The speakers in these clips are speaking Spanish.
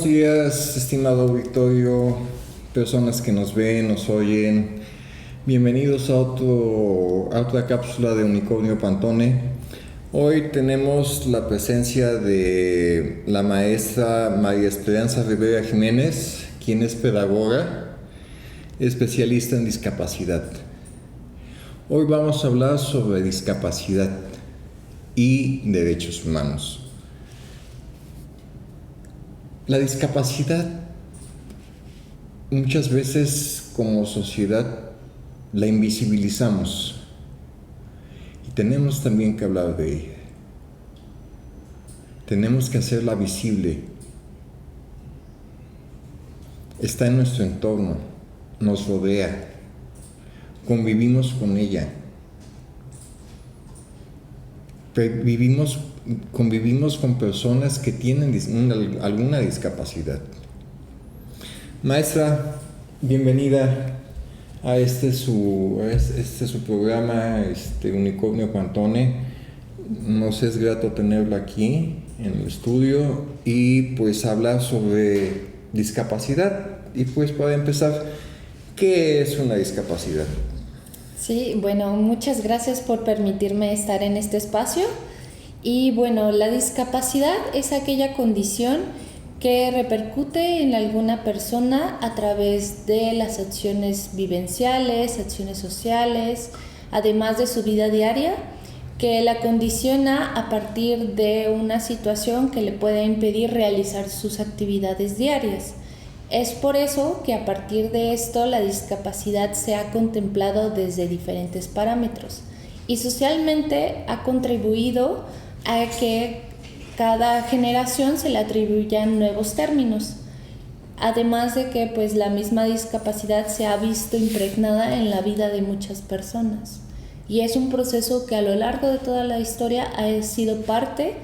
Buenos días, estimado auditorio, personas que nos ven, nos oyen. Bienvenidos a otra cápsula de Unicornio Pantone. Hoy tenemos la presencia de la maestra María Esperanza Rivera Jiménez, quien es pedagoga, especialista en discapacidad. Hoy vamos a hablar sobre discapacidad y derechos humanos. La discapacidad, muchas veces como sociedad la invisibilizamos y tenemos también que hablar de ella. Tenemos que hacerla visible. Está en nuestro entorno, nos rodea, convivimos con ella, convivimos con personas que tienen alguna discapacidad. Maestra, bienvenida a este su programa, Unicornio Pantone. Nos es grato tenerla aquí en el estudio y pues hablar sobre discapacidad. Y pues para empezar, ¿qué es una discapacidad? Sí, bueno, muchas gracias por permitirme estar en este espacio. Y bueno, la discapacidad es aquella condición que repercute en alguna persona a través de las acciones vivenciales, acciones sociales, además de su vida diaria, que la condiciona a partir de una situación que le pueda impedir realizar sus actividades diarias. Es por eso que a partir de esto la discapacidad se ha contemplado desde diferentes parámetros y socialmente ha contribuido a que cada generación se le atribuyan nuevos términos, además de que pues la misma discapacidad se ha visto impregnada en la vida de muchas personas y es un proceso que a lo largo de toda la historia ha sido parte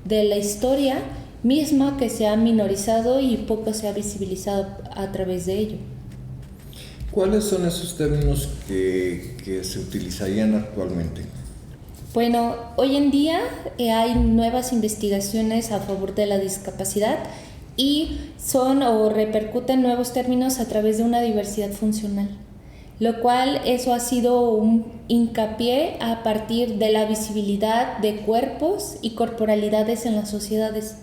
de la historia misma, que se ha minorizado y poco se ha visibilizado a través de ello. ¿Cuáles son esos términos que se utilizarían actualmente? Bueno, hoy en día hay nuevas investigaciones a favor de la discapacidad y son o repercuten nuevos términos a través de una diversidad funcional, lo cual eso ha sido un hincapié a partir de la visibilidad de cuerpos y corporalidades en las sociedades,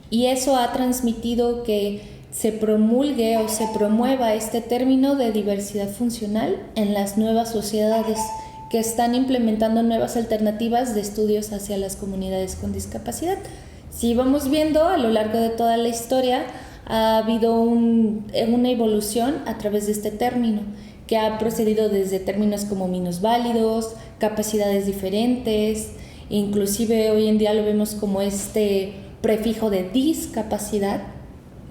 y eso ha transmitido que se promulgue o se promueva este término de diversidad funcional en las nuevas sociedades que están implementando nuevas alternativas de estudios hacia las comunidades con discapacidad. Si vamos viendo a lo largo de toda la historia, ha habido una evolución a través de este término, que ha procedido desde términos como minusválidos, capacidades diferentes, inclusive hoy en día lo vemos como este prefijo de discapacidad,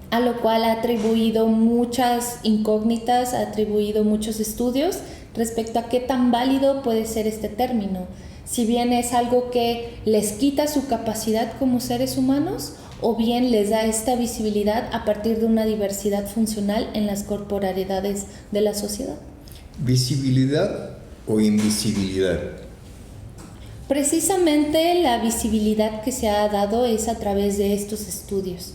a lo cual ha atribuido muchas incógnitas, ha atribuido muchos estudios respecto a qué tan válido puede ser este término, si bien es algo que les quita su capacidad como seres humanos o bien les da esta visibilidad a partir de una diversidad funcional en las corporalidades de la sociedad. ¿Visibilidad o invisibilidad? Precisamente la visibilidad que se ha dado es a través de estos estudios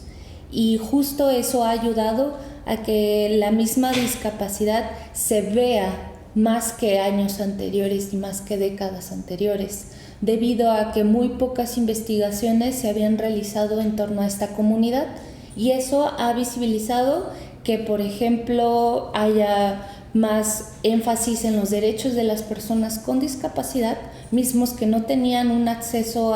y justo eso ha ayudado a que la misma discapacidad se vea más que años anteriores y más que décadas anteriores, debido a que muy pocas investigaciones se habían realizado en torno a esta comunidad, y eso ha visibilizado que, por ejemplo, haya más énfasis en los derechos de las personas con discapacidad, mismos que no tenían un acceso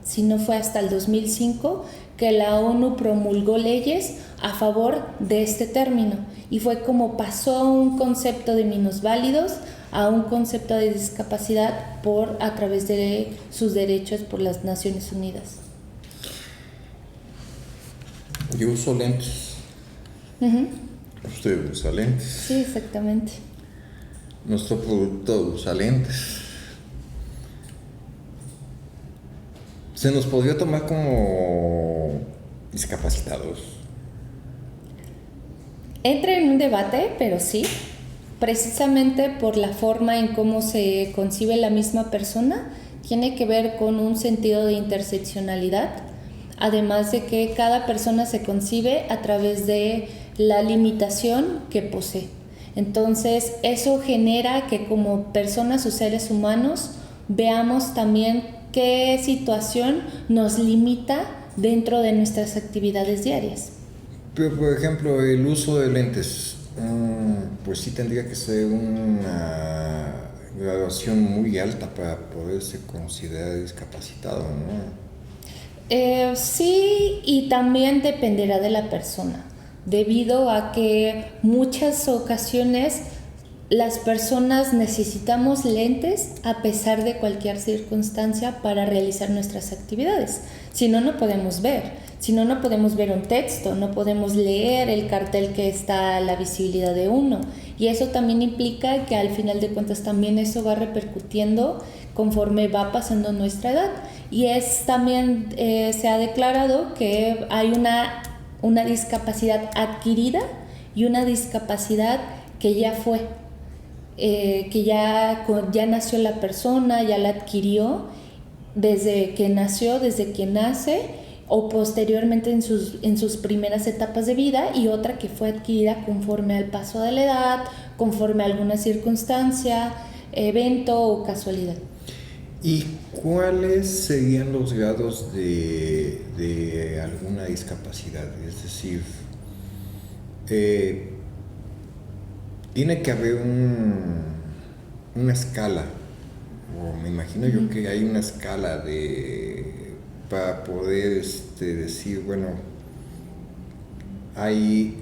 si no fue hasta el 2005, que la ONU promulgó leyes a favor de este término, y fue como pasó un concepto de minusválidos a un concepto de discapacidad a través de sus derechos por las Naciones Unidas. Yo uso lentes. Usted usa lentes. Sí, exactamente. Nuestro producto usa lentes. ¿Se nos podría tomar como discapacitados? Entra en un debate, pero sí, precisamente por la forma en cómo se concibe la misma persona, tiene que ver con un sentido de interseccionalidad, además de que cada persona se concibe a través de la limitación que posee. Entonces, eso genera que como personas o seres humanos veamos también qué situación nos limita dentro de nuestras actividades diarias. Pero, por ejemplo, el uso de lentes, pues sí tendría que ser una graduación muy alta para poderse considerar discapacitado, ¿no? Sí, y también dependerá de la persona, debido a que muchas ocasiones las personas necesitamos lentes a pesar de cualquier circunstancia para realizar nuestras actividades. Si no, no podemos ver. Si no, no podemos ver un texto, no podemos leer el cartel que está a la visibilidad de uno. Y eso también implica que al final de cuentas también eso va repercutiendo conforme va pasando nuestra edad. Y también se ha declarado que hay una discapacidad adquirida y una discapacidad que ya fue. Que ya nació la persona, ya la adquirió desde que nació, desde que nace o posteriormente en sus primeras etapas de vida, y otra que fue adquirida conforme al paso de la edad, conforme a alguna circunstancia, evento o casualidad. ¿Y cuáles serían los grados de alguna discapacidad? Es decir, tiene que haber una escala, o me imagino yo que hay una escala para poder decir, bueno, hay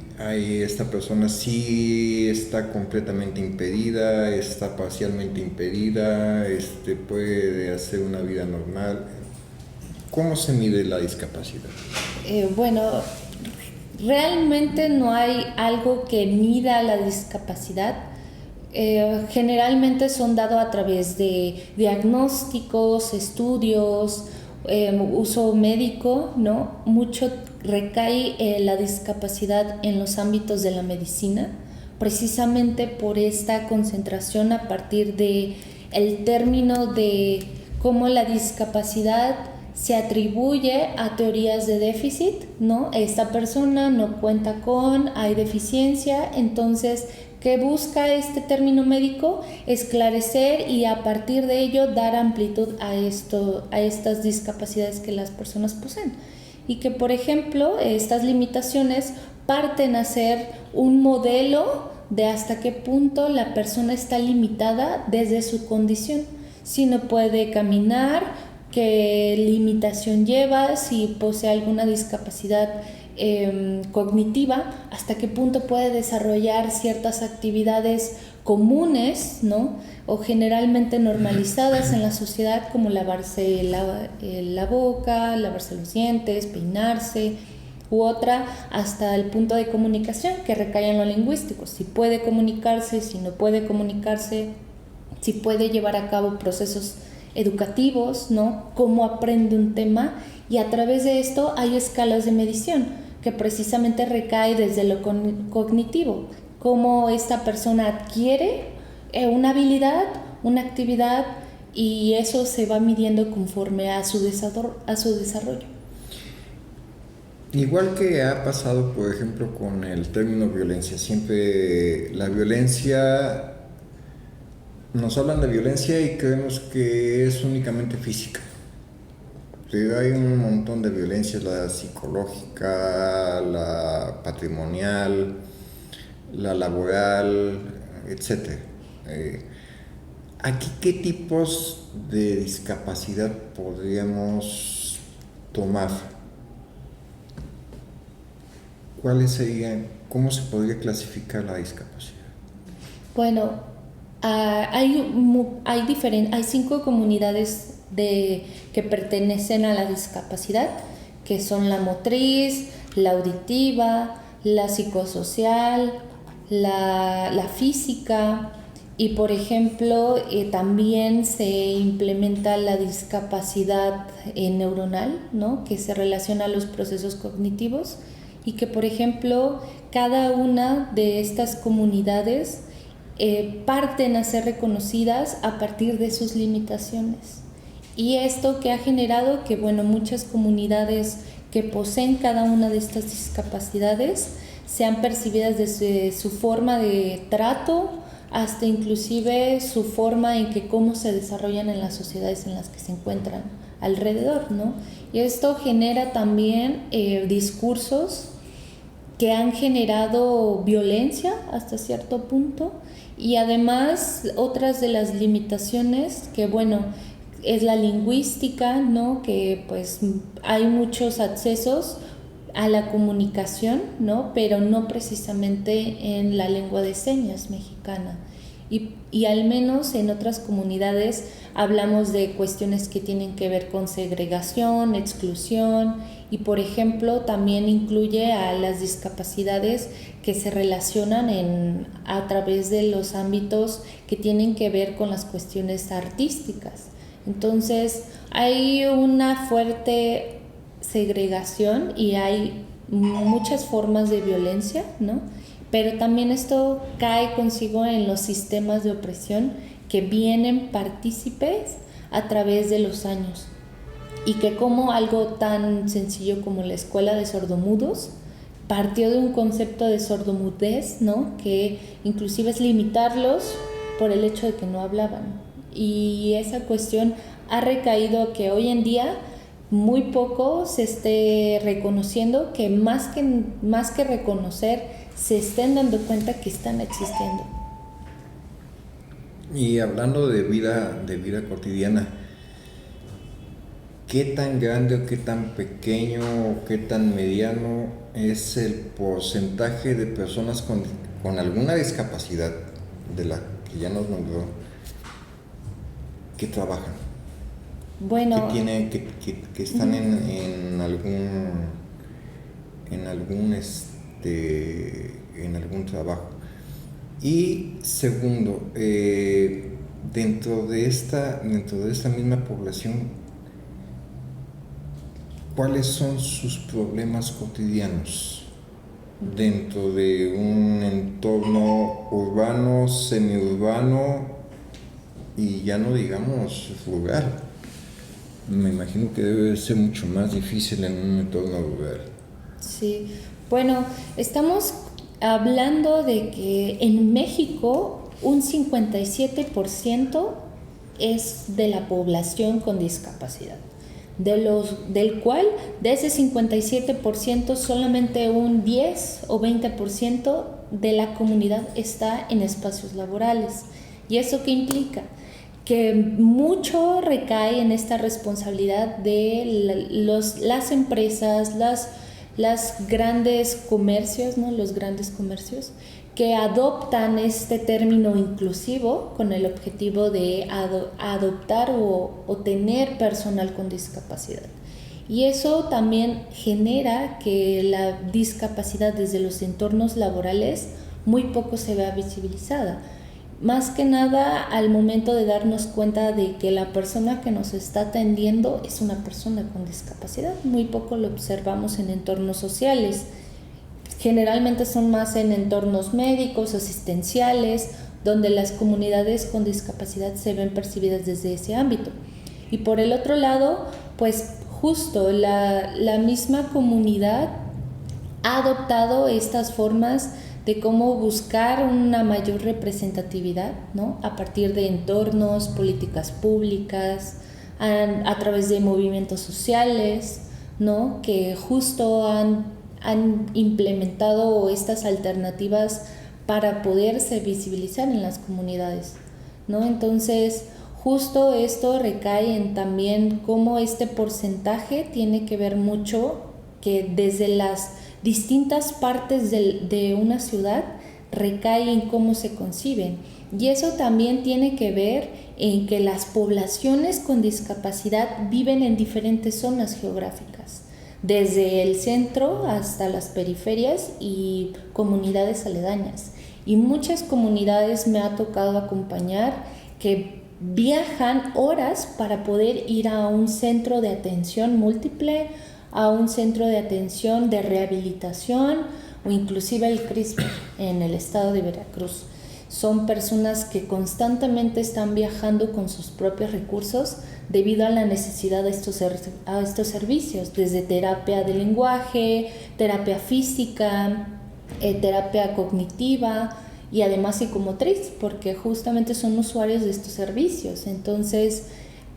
esta persona sí está completamente impedida, está parcialmente impedida, puede hacer una vida normal. ¿Cómo se mide la discapacidad? Bueno, realmente no hay algo que mida la discapacidad. Generalmente son dados a través de diagnósticos, estudios, uso médico, ¿no? Mucho recae la discapacidad en los ámbitos de la medicina, precisamente por esta concentración a partir de el término de cómo la discapacidad se atribuye a teorías de déficit, ¿no? Esta persona no cuenta hay deficiencia, entonces, ¿qué busca este término médico? Esclarecer y a partir de ello dar amplitud a estas discapacidades que las personas poseen. Y que, por ejemplo, estas limitaciones parten a ser un modelo de hasta qué punto la persona está limitada desde su condición. Si no puede caminar, qué limitación lleva, si posee alguna discapacidad cognitiva, hasta qué punto puede desarrollar ciertas actividades comunes, ¿no? O generalmente normalizadas en la sociedad, como lavarse la boca, lavarse los dientes, peinarse, u otra hasta el punto de comunicación que recae en lo lingüístico, si puede comunicarse, si no puede comunicarse, si puede llevar a cabo procesos educativos, ¿no? Cómo aprende un tema, y a través de esto hay escalas de medición que precisamente recae desde lo cognitivo, cómo esta persona adquiere una habilidad, una actividad, y eso se va midiendo conforme a su desarrollo. Igual que ha pasado, por ejemplo, con el término violencia, siempre la violencia, nos hablan de violencia y creemos que es únicamente física. Pero hay un montón de violencias, la psicológica, la patrimonial, la laboral, etc. Aquí, ¿qué tipos de discapacidad podríamos tomar? ¿Cuáles serían? ¿Cómo se podría clasificar la discapacidad? Bueno, hay 5 comunidades que pertenecen a la discapacidad, que son la motriz, la auditiva, la psicosocial, la física, y por ejemplo también se implementa la discapacidad neuronal, ¿no? Que se relaciona a los procesos cognitivos, y que por ejemplo cada una de estas comunidades parten a ser reconocidas a partir de sus limitaciones. Y esto que ha generado que, bueno, muchas comunidades que poseen cada una de estas discapacidades sean percibidas desde su forma de trato hasta inclusive su forma en que cómo se desarrollan en las sociedades en las que se encuentran alrededor, ¿no? Y esto genera también discursos que han generado violencia hasta cierto punto, y además otras de las limitaciones que, bueno, es la lingüística, ¿no? Que pues hay muchos accesos a la comunicación, ¿no? Pero no precisamente en la lengua de señas mexicana. Y al menos en otras comunidades hablamos de cuestiones que tienen que ver con segregación, exclusión, y por ejemplo también incluye a las discapacidades que se relacionan a través de los ámbitos que tienen que ver con las cuestiones artísticas. Entonces hay una fuerte segregación y hay muchas formas de violencia, ¿no? Pero también esto cae consigo en los sistemas de opresión que vienen partícipes a través de los años, y que como algo tan sencillo como la escuela de sordomudos partió de un concepto de sordomudez, ¿no? Que inclusive es limitarlos por el hecho de que no hablaban, y esa cuestión ha recaído que hoy en día muy poco se esté reconociendo, que más que reconocer se estén dando cuenta que están existiendo. Y hablando de vida cotidiana, ¿qué tan grande o qué tan pequeño o qué tan mediano es el porcentaje de personas con alguna discapacidad de la que ya nos nombró que trabajan? Bueno, que están en algún trabajo. Y segundo, dentro de esta misma población, ¿cuáles son sus problemas cotidianos dentro de un entorno urbano, semiurbano y ya no digamos rural? Me imagino que debe ser mucho más difícil en un entorno rural. Sí, bueno, estamos hablando de que en México un 57% es de la población con discapacidad, del cual de ese 57% solamente un 10 o 20% de la comunidad está en espacios laborales. ¿Y eso qué implica? Que mucho recae en esta responsabilidad de las empresas, las grandes comercios, ¿no? Los grandes comercios que adoptan este término inclusivo con el objetivo de adoptar o tener personal con discapacidad. Y eso también genera que la discapacidad desde los entornos laborales muy poco se vea visibilizada. Más que nada al momento de darnos cuenta de que la persona que nos está atendiendo es una persona con discapacidad, muy poco lo observamos en entornos sociales. Generalmente son más en entornos médicos, asistenciales, donde las comunidades con discapacidad se ven percibidas desde ese ámbito. Y por el otro lado, pues justo la misma comunidad ha adoptado estas formas de cómo buscar una mayor representatividad, ¿no? A partir de entornos, políticas públicas, a través de movimientos sociales, ¿no? Que justo han implementado estas alternativas para poderse visibilizar en las comunidades, ¿no? Entonces, justo esto recae en también cómo este porcentaje tiene que ver mucho que desde las distintas partes de una ciudad recae en cómo se conciben. Y eso también tiene que ver en que las poblaciones con discapacidad viven en diferentes zonas geográficas, desde el centro hasta las periferias y comunidades aledañas. Y muchas comunidades me ha tocado acompañar que viajan horas para poder ir a un centro de atención múltiple, a un centro de atención de rehabilitación o inclusive el CRISPR en el estado de Veracruz. Son personas que constantemente están viajando con sus propios recursos debido a la necesidad de estos servicios, desde terapia de lenguaje, terapia física, terapia cognitiva y además psicomotriz, porque justamente son usuarios de estos servicios. Entonces,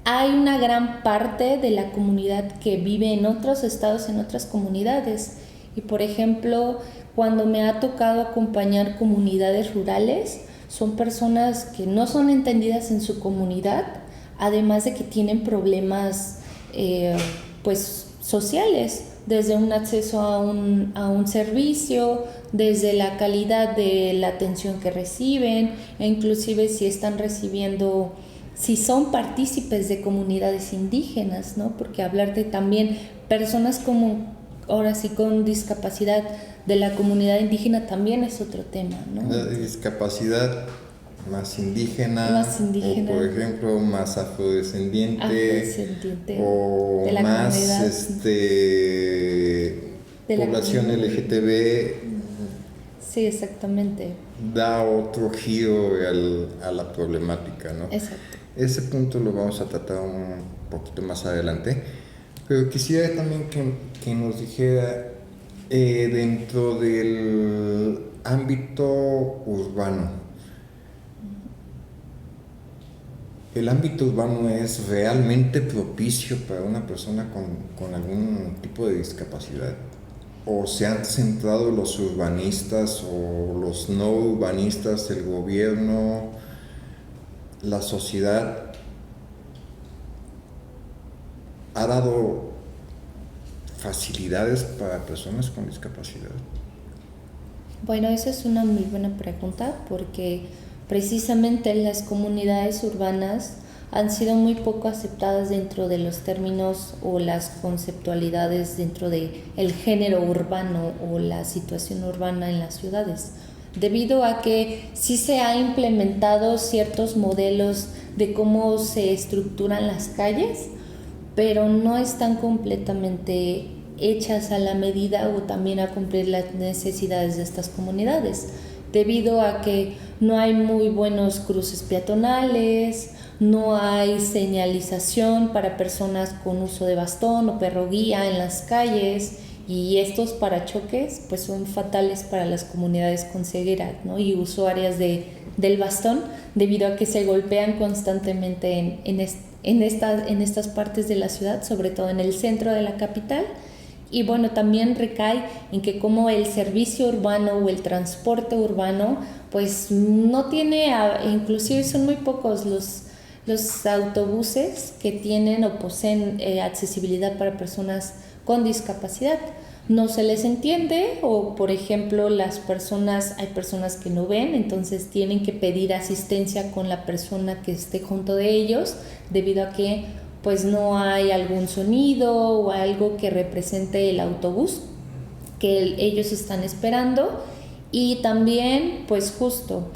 hay una gran parte de la comunidad que vive en otros estados, en otras comunidades. Y por ejemplo, cuando me ha tocado acompañar comunidades rurales, son personas que no son entendidas en su comunidad, además de que tienen problemas pues sociales, desde un acceso a un servicio, desde la calidad de la atención que reciben, e inclusive si están recibiendo, si son partícipes de comunidades indígenas, ¿no? Porque hablar de también personas como, ahora sí, con discapacidad de la comunidad indígena también es otro tema, ¿no? La discapacidad más indígena, o por ejemplo más afrodescendiente, o de la más población LGTB. Sí, exactamente. Da otro giro a la problemática, ¿no? Exacto. Ese punto lo vamos a tratar un poquito más adelante, pero quisiera también que nos dijera dentro del ámbito urbano. ¿El ámbito urbano es realmente propicio para una persona con algún tipo de discapacidad? ¿O se han centrado los urbanistas o los no urbanistas, el gobierno, la sociedad, ha dado facilidades para personas con discapacidad? Bueno, esa es una muy buena pregunta, porque precisamente las comunidades urbanas han sido muy poco aceptadas dentro de los términos o las conceptualidades dentro de el género urbano o la situación urbana en las ciudades, debido a que sí se ha implementado ciertos modelos de cómo se estructuran las calles, pero no están completamente hechas a la medida o también a cumplir las necesidades de estas comunidades, debido a que no hay muy buenos cruces peatonales, no hay señalización para personas con uso de bastón o perro guía en las calles, y estos parachoques pues son fatales para las comunidades con ceguera, ¿no? Y usuarias del bastón, debido a que se golpean constantemente en estas partes de la ciudad, sobre todo en el centro de la capital. Y bueno, también recae en que como el servicio urbano o el transporte urbano pues no tiene, inclusive son muy pocos los autobuses que tienen o poseen accesibilidad para personas con discapacidad. No se les entiende, o por ejemplo hay personas que no ven, entonces tienen que pedir asistencia con la persona que esté junto de ellos, debido a que pues no hay algún sonido o algo que represente el autobús que ellos están esperando. Y también pues justo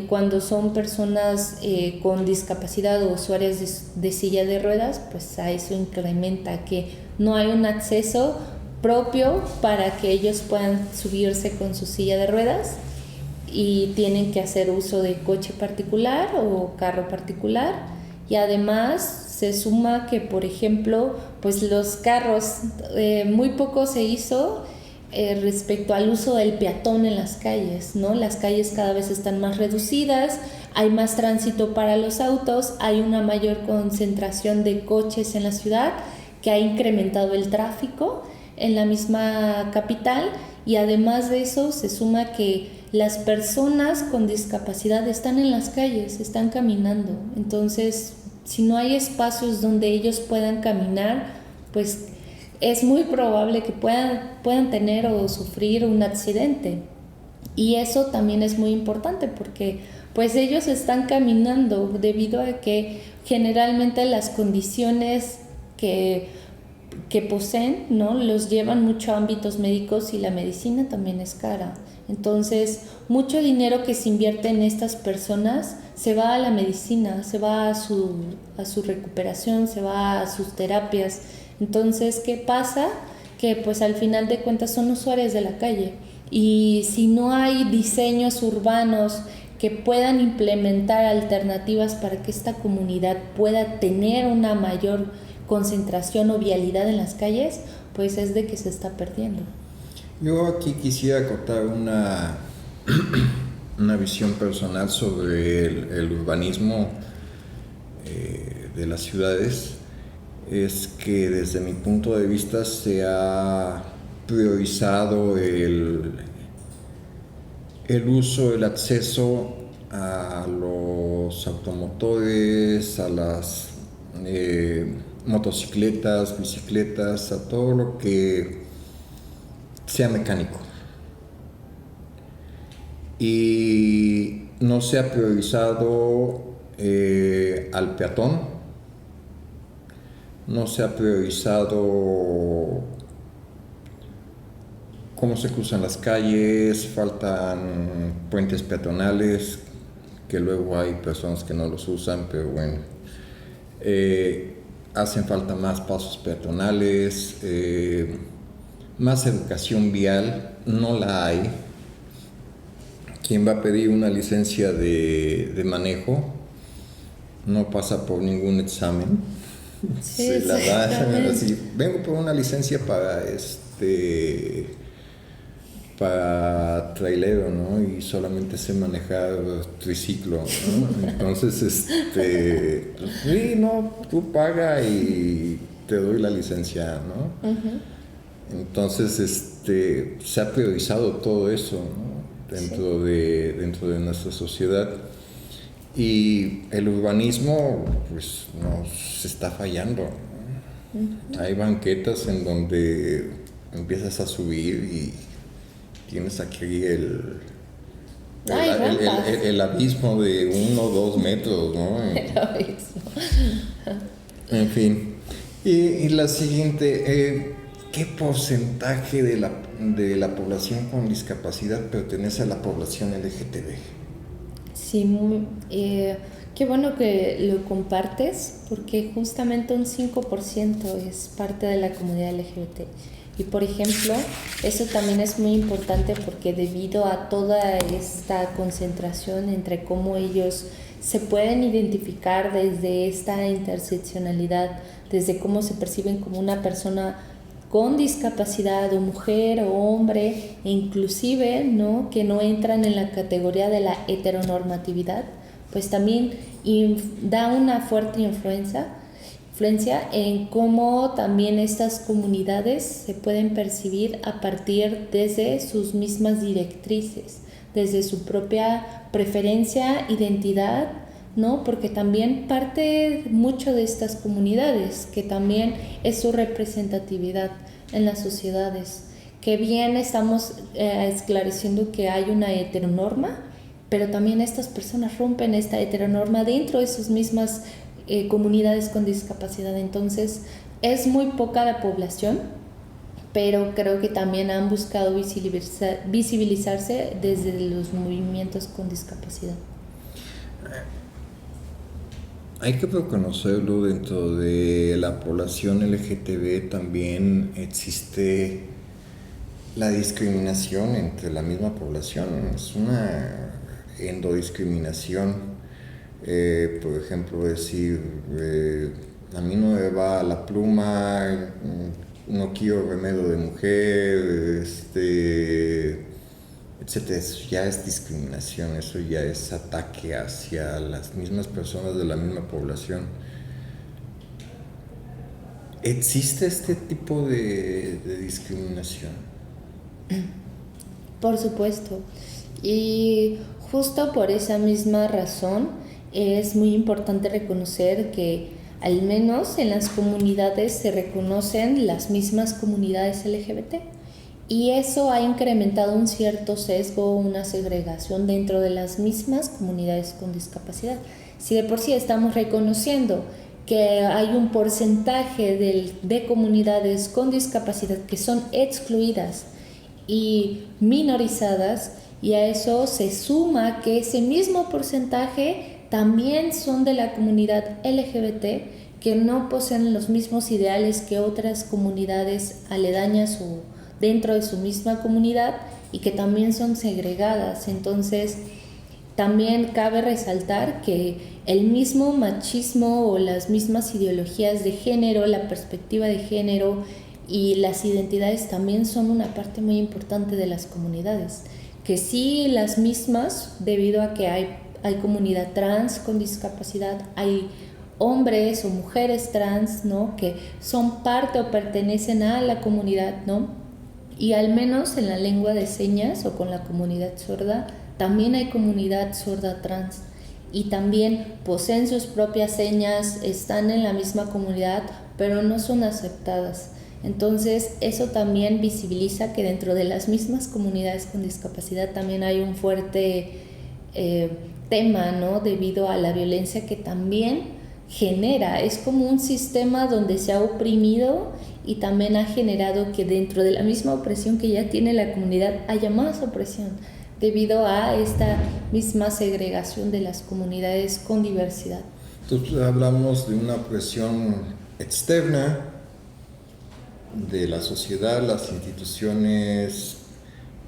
cuando son personas con discapacidad o usuarias de silla de ruedas, pues a eso incrementa que no hay un acceso propio para que ellos puedan subirse con su silla de ruedas, y tienen que hacer uso de coche particular o carro particular. Y además se suma que, por ejemplo, pues los carros, muy poco se hizo respecto al uso del peatón en las calles, ¿no? Las calles cada vez están más reducidas, hay más tránsito para los autos, hay una mayor concentración de coches en la ciudad que ha incrementado el tráfico en la misma capital, y además de eso se suma que las personas con discapacidad están en las calles, están caminando. Entonces, si no hay espacios donde ellos puedan caminar, pues es muy probable que puedan tener o sufrir un accidente. Y eso también es muy importante, porque pues ellos están caminando debido a que generalmente las condiciones que poseen, ¿no?, los llevan mucho a ámbitos médicos, y la medicina también es cara. Entonces, mucho dinero que se invierte en estas personas se va a la medicina, se va a su recuperación, se va a sus terapias. Entonces, ¿qué pasa? Que pues al final de cuentas son usuarios de la calle. Y si no hay diseños urbanos que puedan implementar alternativas para que esta comunidad pueda tener una mayor concentración o vialidad en las calles, pues es de que se está perdiendo. Yo aquí quisiera acotar una visión personal sobre el urbanismo de las ciudades. Es que desde mi punto de vista se ha priorizado el uso, el acceso a los automotores, a las motocicletas, bicicletas, a todo lo que sea mecánico. Y no se ha priorizado al peatón, no se ha priorizado cómo se cruzan las calles, faltan puentes peatonales, que luego hay personas que no los usan, pero bueno. Hacen falta más pasos peatonales, más educación vial, no la hay. Quien va a pedir una licencia de manejo no pasa por ningún examen. Sí, Se la da así, vengo por una licencia para trailero, ¿no? Y solamente sé manejar triciclo, ¿no? Entonces, pues, sí, no, tú paga y te doy la licencia, ¿no? Uh-huh. Entonces, se ha priorizado todo eso, ¿no? Dentro de nuestra sociedad. Y el urbanismo, pues, nos está fallando, ¿no? Uh-huh. Hay banquetas en donde empiezas a subir y tienes aquí el abismo de 1 o 2 metros, ¿no? El abismo. En fin. Y la siguiente, ¿qué porcentaje de la población con discapacidad pertenece a la población LGTB? Sí, qué bueno que lo compartes, porque justamente un 5% es parte de la comunidad LGBT. Y por ejemplo, eso también es muy importante porque debido a toda esta concentración entre cómo ellos se pueden identificar desde esta interseccionalidad, desde cómo se perciben como una persona con discapacidad, o mujer o hombre, e inclusive, ¿no?, que no entran en la categoría de la heteronormatividad, pues también da una fuerte influencia en cómo también estas comunidades se pueden percibir a partir desde sus mismas directrices, desde su propia preferencia, identidad, ¿no? Porque también parte mucho de estas comunidades, que también es su representatividad en las sociedades, que bien estamos esclareciendo que hay una heteronorma, pero también estas personas rompen esta heteronorma dentro de sus mismas comunidades con discapacidad. Entonces es muy poca la población, pero creo que también han buscado visibilizarse desde los movimientos con discapacidad. Hay que reconocerlo, dentro de la población LGTB también existe la discriminación entre la misma población, es una endodiscriminación. Por ejemplo, decir, a mí no me va la pluma, no quiero remedio de mujer, etcétera. Eso ya es discriminación, eso ya es ataque hacia las mismas personas de la misma población. ¿Existe este tipo de discriminación? Por supuesto, y justo por esa misma razón es muy importante reconocer que al menos en las comunidades se reconocen las mismas comunidades LGBT, y eso ha incrementado un cierto sesgo, una segregación dentro de las mismas comunidades con discapacidad. Si de por sí estamos reconociendo que hay un porcentaje de comunidades con discapacidad que son excluidas y minorizadas, y a eso se suma que ese mismo porcentaje también son de la comunidad LGBT, que no poseen los mismos ideales que otras comunidades aledañas o dentro de su misma comunidad, y que también son segregadas. Entonces, también cabe resaltar que el mismo machismo o las mismas ideologías de género, la perspectiva de género y las identidades también son una parte muy importante de las comunidades. Que sí, las mismas, debido a que hay comunidad trans con discapacidad, hay hombres o mujeres trans, ¿no?, que son parte o pertenecen a la comunidad, ¿no? Y al menos en la lengua de señas o con la comunidad sorda, también hay comunidad sorda trans y también poseen sus propias señas, están en la misma comunidad, pero no son aceptadas. Entonces, eso también visibiliza que dentro de las mismas comunidades con discapacidad también hay un fuerte tema, ¿no?, debido a la violencia que también genera. Es como un sistema donde se ha oprimido y también ha generado que dentro de la misma opresión que ya tiene la comunidad haya más opresión debido a esta misma segregación de las comunidades con diversidad. Entonces hablamos de una opresión externa de la sociedad, las instituciones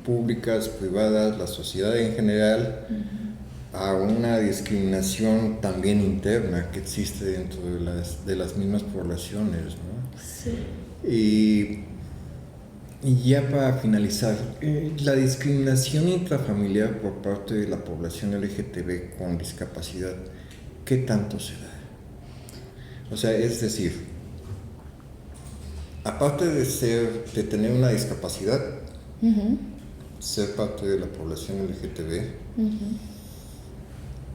públicas, privadas, la sociedad en general, a una discriminación también interna que existe dentro de las mismas poblaciones, ¿no? Sí. Y ya para finalizar, la discriminación intrafamiliar por parte de la población LGTB con discapacidad, ¿qué tanto se da? O sea, es decir, aparte de tener una discapacidad, ser parte de la población LGTB,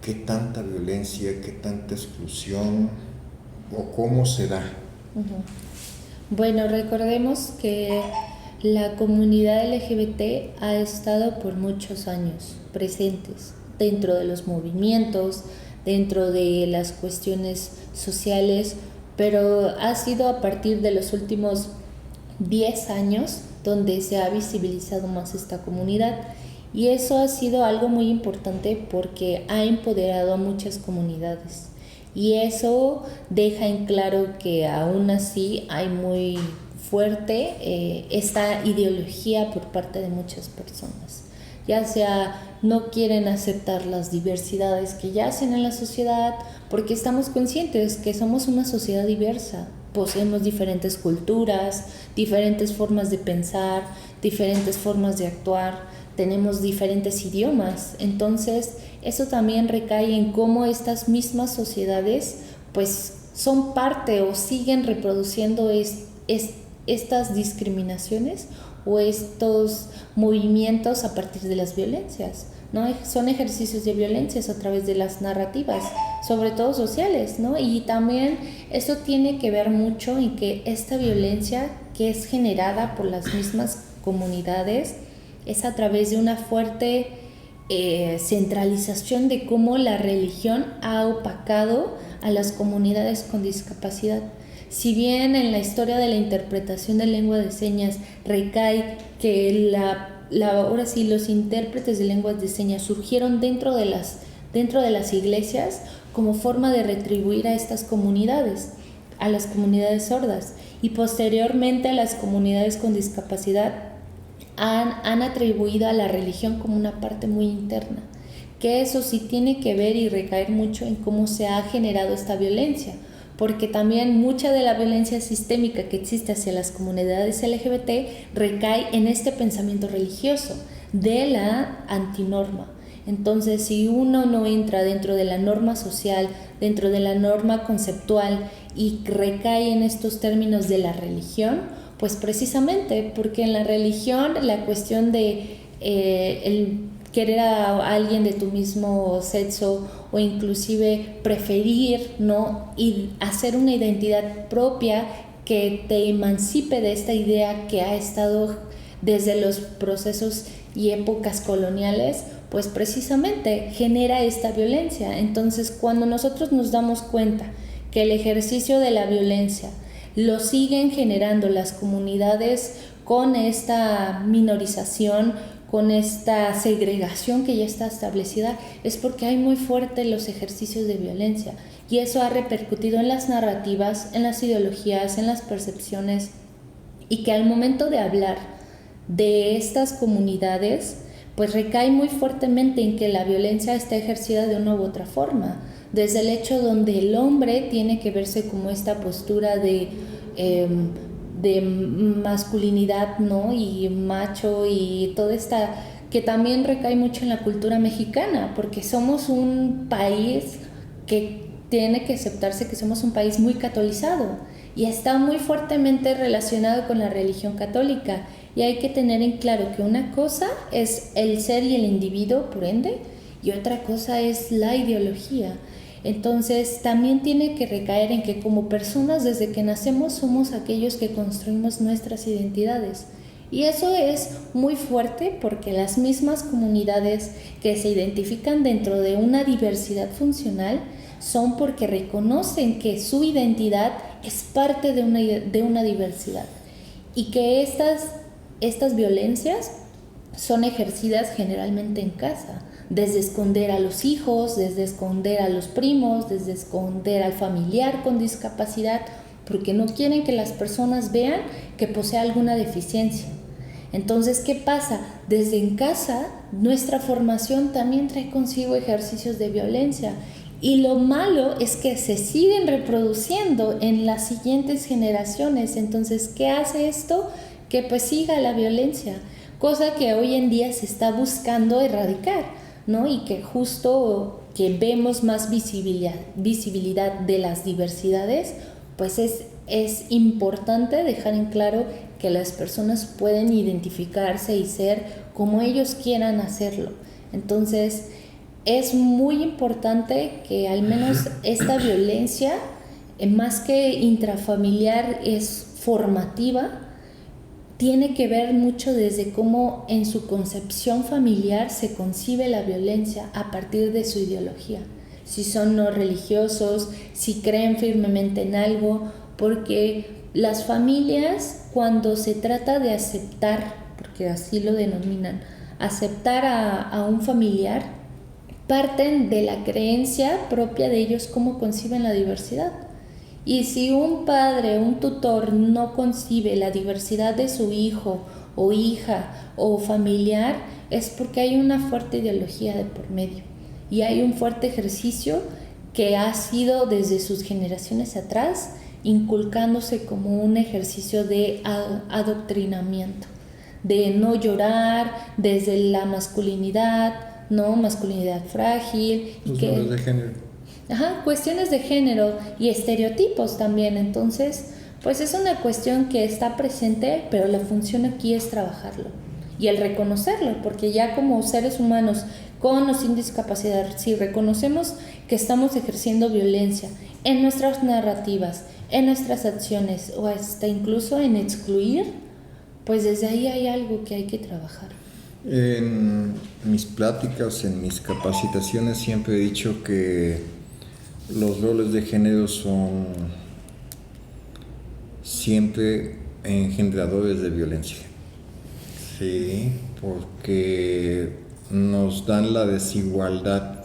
¿qué tanta violencia, qué tanta exclusión o cómo se da? Bueno, recordemos que la comunidad LGBT ha estado por muchos años presentes dentro de los movimientos, dentro de las cuestiones sociales, pero ha sido a partir de los últimos 10 años donde se ha visibilizado más esta comunidad. Y eso ha sido algo muy importante porque ha empoderado a muchas comunidades. Y eso deja en claro que aún así hay muy fuerte esta ideología por parte de muchas personas. Ya sea no quieren aceptar las diversidades que yacen en la sociedad, porque estamos conscientes que somos una sociedad diversa. Poseemos diferentes culturas, diferentes formas de pensar, diferentes formas de actuar, tenemos diferentes idiomas. Entonces, eso también recae en cómo estas mismas sociedades pues son parte o siguen reproduciendo estas discriminaciones o estos movimientos a partir de las violencias, ¿no? Son ejercicios de violencias a través de las narrativas, sobre todo sociales, ¿no? Y también eso tiene que ver mucho en que esta violencia que es generada por las mismas comunidades es a través de una fuerte centralización de cómo la religión ha opacado a las comunidades con discapacidad. Si bien en la historia de la interpretación de lengua de señas recae que ahora sí los intérpretes de lenguas de señas surgieron dentro de las iglesias como forma de retribuir a estas comunidades, a las comunidades sordas, y posteriormente a las comunidades con discapacidad han atribuido a la religión como una parte muy interna, que eso sí tiene que ver y recaer mucho en cómo se ha generado esta violencia, porque también mucha de la violencia sistémica que existe hacia las comunidades LGBT recae en este pensamiento religioso de la antinorma. Entonces, si uno no entra dentro de la norma social, dentro de la norma conceptual y recae en estos términos de la religión, pues precisamente porque en la religión la cuestión de el querer a alguien de tu mismo sexo o inclusive preferir, ¿no?, y hacer una identidad propia que te emancipe de esta idea que ha estado desde los procesos y épocas coloniales, pues precisamente genera esta violencia. Entonces, cuando nosotros nos damos cuenta que el ejercicio de la violencia lo siguen generando las comunidades con esta minorización, con esta segregación que ya está establecida, es porque hay muy fuertes los ejercicios de violencia y eso ha repercutido en las narrativas, en las ideologías, en las percepciones, y que al momento de hablar de estas comunidades pues recae muy fuertemente en que la violencia está ejercida de una u otra forma, desde el hecho donde el hombre tiene que verse como esta postura de masculinidad, ¿no? Y macho y toda esta, que también recae mucho en la cultura mexicana, porque somos un país que tiene que aceptarse que somos un país muy catolizado y está muy fuertemente relacionado con la religión católica. Y hay que tener en claro que una cosa es el ser y el individuo, por ende, y otra cosa es la ideología. Entonces, también tiene que recaer en que como personas desde que nacemos somos aquellos que construimos nuestras identidades. Y eso es muy fuerte porque las mismas comunidades que se identifican dentro de una diversidad funcional son porque reconocen que su identidad es parte de una diversidad y que estas violencias son ejercidas generalmente en casa, desde esconder a los hijos, desde esconder a los primos, desde esconder al familiar con discapacidad, porque no quieren que las personas vean que posee alguna deficiencia. Entonces, ¿qué pasa? Desde en casa, nuestra formación también trae consigo ejercicios de violencia. Y lo malo es que se siguen reproduciendo en las siguientes generaciones. Entonces, ¿qué hace esto? Que pues siga la violencia, cosa que hoy en día se está buscando erradicar, ¿no? Y que justo que vemos más visibilidad de las diversidades, pues es importante dejar en claro que las personas pueden identificarse y ser como ellos quieran hacerlo. Entonces, es muy importante que al menos esta violencia, más que intrafamiliar, es formativa. Tiene que ver mucho desde cómo en su concepción familiar se concibe la violencia a partir de su ideología. Si son no religiosos, si creen firmemente en algo, porque las familias, cuando se trata de aceptar, porque así lo denominan, aceptar a un familiar, parten de la creencia propia de ellos cómo conciben la diversidad. Y si un padre, un tutor no concibe la diversidad de su hijo o hija o familiar, es porque hay una fuerte ideología de por medio y hay un fuerte ejercicio que ha sido desde sus generaciones atrás inculcándose como un ejercicio de adoctrinamiento, de no llorar desde la masculinidad, no masculinidad frágil. Los roles de género. Cuestiones de género y estereotipos también. Entonces, pues es una cuestión que está presente, pero la función aquí es trabajarlo y el reconocerlo, porque ya como seres humanos con o sin discapacidad, si reconocemos que estamos ejerciendo violencia en nuestras narrativas, en nuestras acciones o hasta incluso en excluir, pues desde ahí hay algo que hay que trabajar. En mis pláticas, en mis capacitaciones siempre he dicho que los roles de género son siempre engendradores de violencia, sí, porque nos dan la desigualdad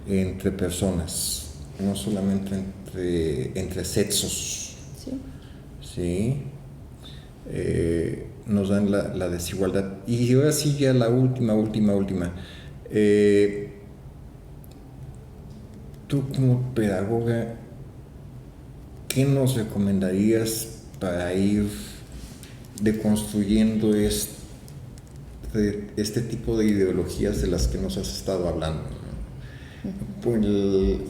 entre personas, no solamente entre sexos, sí, nos dan la desigualdad. Y ahora sí ya la última. Tú como pedagoga, ¿qué nos recomendarías para ir deconstruyendo este tipo de ideologías de las que nos has estado hablando, ¿no?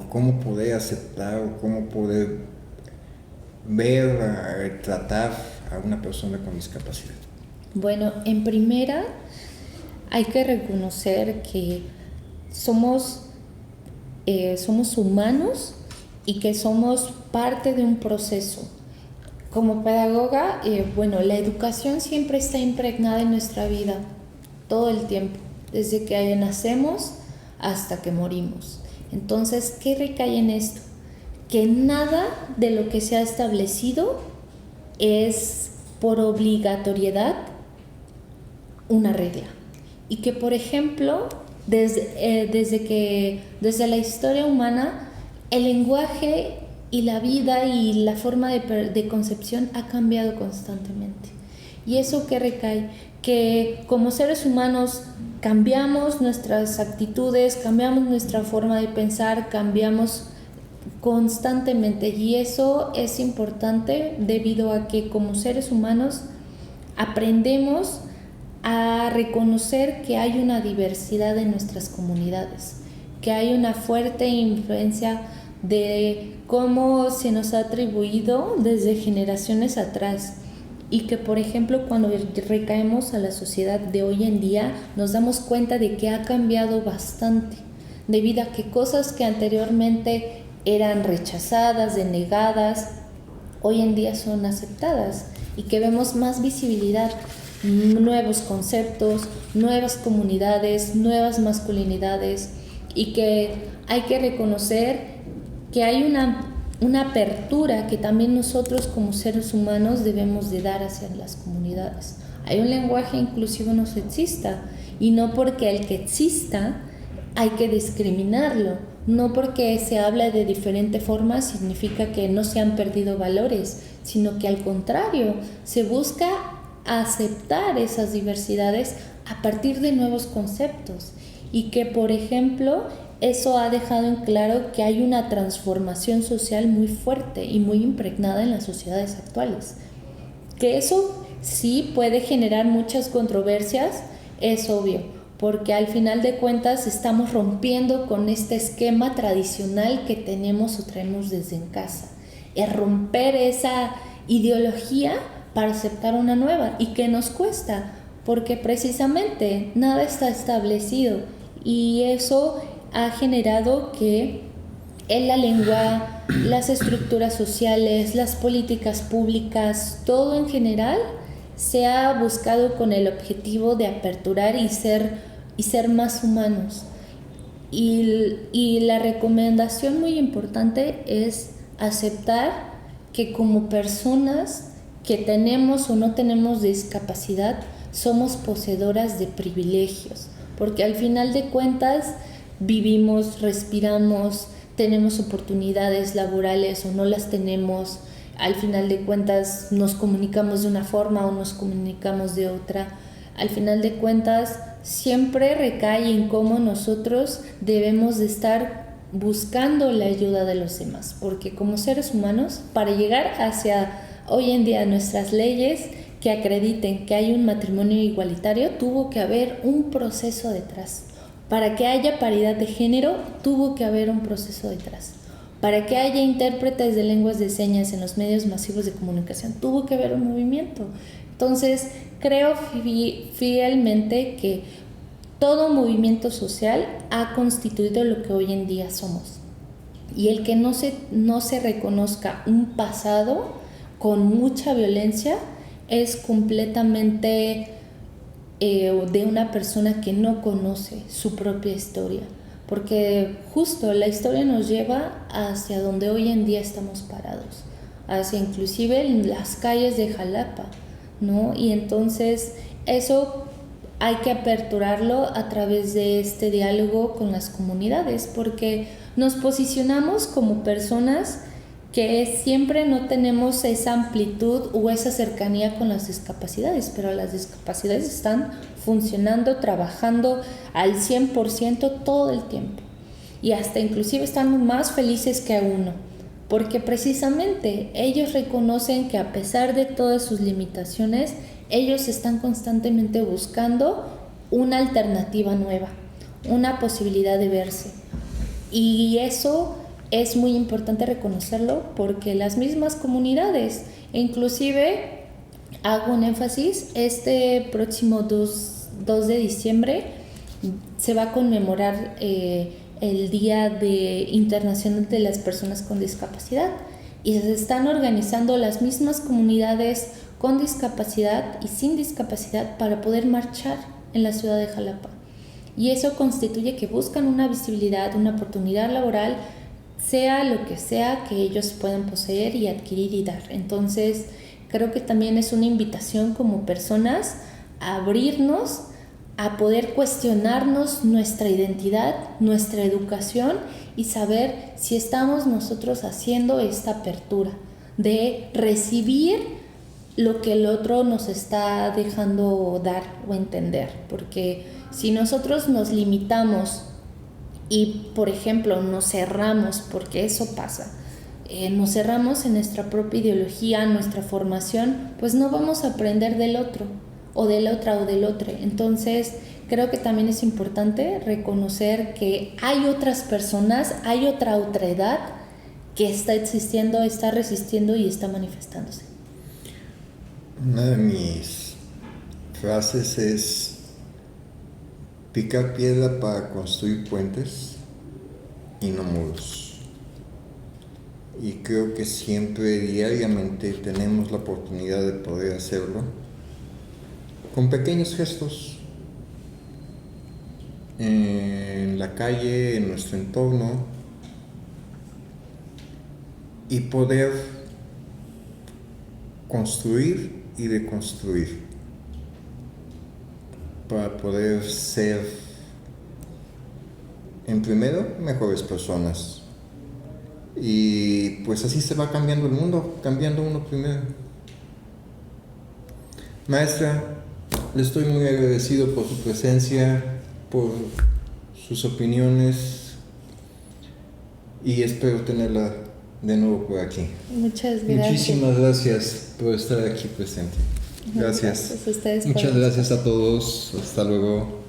¿Cómo poder aceptar o cómo poder ver, tratar a una persona con discapacidad? Bueno, en primera hay que reconocer que somos humanos y que somos parte de un proceso. Como pedagoga, la educación siempre está impregnada en nuestra vida, todo el tiempo, desde que nacemos hasta que morimos. Entonces, ¿qué recae en esto? Que nada de lo que se ha establecido es por obligatoriedad una regla. Y que, por ejemplo, desde la historia humana, el lenguaje y la vida y la forma de concepción ha cambiado constantemente. ¿Y eso qué recae? Que como seres humanos cambiamos nuestras actitudes, cambiamos nuestra forma de pensar, cambiamos constantemente, y eso es importante debido a que como seres humanos aprendemos a reconocer que hay una diversidad en nuestras comunidades, que hay una fuerte influencia de cómo se nos ha atribuido desde generaciones atrás, y que por ejemplo cuando recaemos a la sociedad de hoy en día nos damos cuenta de que ha cambiado bastante debido a que cosas que anteriormente eran rechazadas, denegadas, hoy en día son aceptadas y que vemos más visibilidad, nuevos conceptos, nuevas comunidades, nuevas masculinidades, y que hay que reconocer que hay una apertura que también nosotros como seres humanos debemos de dar hacia las comunidades. Hay un lenguaje inclusivo no sexista, y no porque el que exista hay que discriminarlo, no porque se habla de diferente forma significa que no se han perdido valores, sino que al contrario, se busca aceptar esas diversidades a partir de nuevos conceptos, y que por ejemplo eso ha dejado en claro que hay una transformación social muy fuerte y muy impregnada en las sociedades actuales. Que eso sí puede generar muchas controversias, es obvio, porque al final de cuentas estamos rompiendo con este esquema tradicional que tenemos o traemos desde en casa. Es romper esa ideología para aceptar una nueva, y que nos cuesta, porque precisamente nada está establecido, y eso ha generado que en la lengua, las estructuras sociales, las políticas públicas, todo en general se ha buscado con el objetivo de aperturar y ser más humanos. Y la recomendación muy importante es aceptar que como personas que tenemos o no tenemos discapacidad, somos poseedoras de privilegios, porque al final de cuentas vivimos, respiramos, tenemos oportunidades laborales o no las tenemos, al final de cuentas nos comunicamos de una forma o nos comunicamos de otra, al final de cuentas siempre recae en cómo nosotros debemos de estar buscando la ayuda de los demás, porque como seres humanos, para llegar hacia hoy en día nuestras leyes que acrediten que hay un matrimonio igualitario, tuvo que haber un proceso detrás. Para que haya paridad de género, tuvo que haber un proceso detrás. Para que haya intérpretes de lenguas de señas en los medios masivos de comunicación, tuvo que haber un movimiento. Entonces, creo fielmente que todo movimiento social ha constituido lo que hoy en día somos. Y el que no se reconozca un pasado con mucha violencia es completamente de una persona que no conoce su propia historia, porque justo la historia nos lleva hacia donde hoy en día estamos parados, hacia inclusive las calles de Jalapa, ¿no? Y entonces eso hay que aperturarlo a través de este diálogo con las comunidades, porque nos posicionamos como personas que siempre no tenemos esa amplitud o esa cercanía con las discapacidades, pero las discapacidades están funcionando, trabajando al 100% todo el tiempo, y hasta inclusive están más felices que uno, porque precisamente ellos reconocen que a pesar de todas sus limitaciones, ellos están constantemente buscando una alternativa nueva, una posibilidad de verse, y eso es muy importante reconocerlo, porque las mismas comunidades, inclusive hago un énfasis, este próximo 2 de diciembre se va a conmemorar el Día Internacional de las Personas con Discapacidad, y se están organizando las mismas comunidades con discapacidad y sin discapacidad para poder marchar en la ciudad de Jalapa, y eso constituye que buscan una visibilidad, una oportunidad laboral, sea lo que sea que ellos puedan poseer y adquirir y dar. Entonces, creo que también es una invitación como personas a abrirnos, a poder cuestionarnos nuestra identidad, nuestra educación, y saber si estamos nosotros haciendo esta apertura de recibir lo que el otro nos está dejando dar o entender, porque si nosotros nos limitamos y, por ejemplo, nos cerramos, porque eso pasa, nos cerramos en nuestra propia ideología, nuestra formación, pues no vamos a aprender del otro, o de la otra, o del otro. Entonces, creo que también es importante reconocer que hay otras personas, hay otra edad que está existiendo, está resistiendo y está manifestándose. Una de mis frases es: picar piedra para construir puentes y no muros. Y creo que siempre, diariamente, tenemos la oportunidad de poder hacerlo con pequeños gestos en la calle, en nuestro entorno, y poder construir y deconstruir para poder ser, en primero, mejores personas. Y pues así se va cambiando el mundo, cambiando uno primero. Maestra, le estoy muy agradecido por su presencia, por sus opiniones, y espero tenerla de nuevo por aquí. Muchas gracias. Muchísimas gracias por estar aquí presente. Gracias. Gracias a ustedes. Muchas gracias a todos. Hasta luego.